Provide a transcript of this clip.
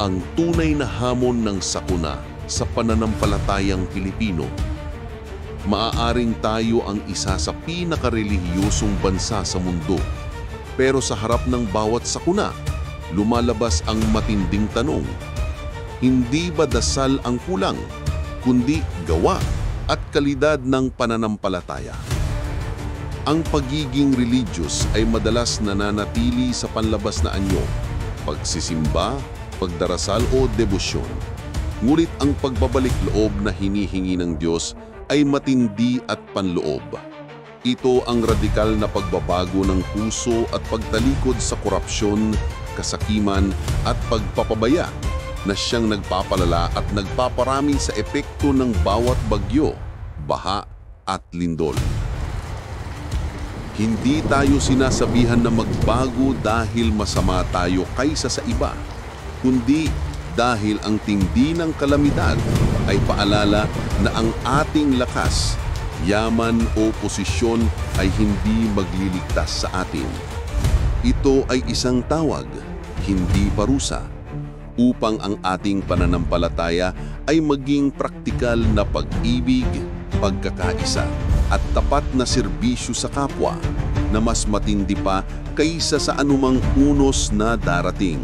ang tunay na hamon ng sakuna sa pananampalatayang Pilipino. Maaaring tayo ang isa sa pinakarelihiyosong bansa sa mundo. Pero sa harap ng bawat sakuna, lumalabas ang matinding tanong. Hindi ba dasal ang kulang, kundi gawa at kalidad ng pananampalataya? Ang pagiging religious ay madalas nananatili sa panlabas na anyo, pagsisimba, pagdarasal o debosyon. Ngunit ang pagbabalik loob na hinihingi ng Diyos ay matindi at panloob. Ito ang radikal na pagbabago ng puso at pagtalikod sa korupsyon, kasakiman at pagpapabaya na siyang nagpapalala at nagpaparami sa epekto ng bawat bagyo, baha at lindol. Hindi tayo sinasabihan na magbago dahil masama tayo kaysa sa iba, kundi dahil ang tindi ng kalamidad ay paalala na ang ating lakas, yaman o posisyon ay hindi magliligtas sa atin. Ito ay isang tawag, hindi parusa, upang ang ating pananampalataya ay maging praktikal na pag-ibig, pagkakaisa, at tapat na serbisyo sa kapwa na mas matindi pa kaysa sa anumang unos na darating.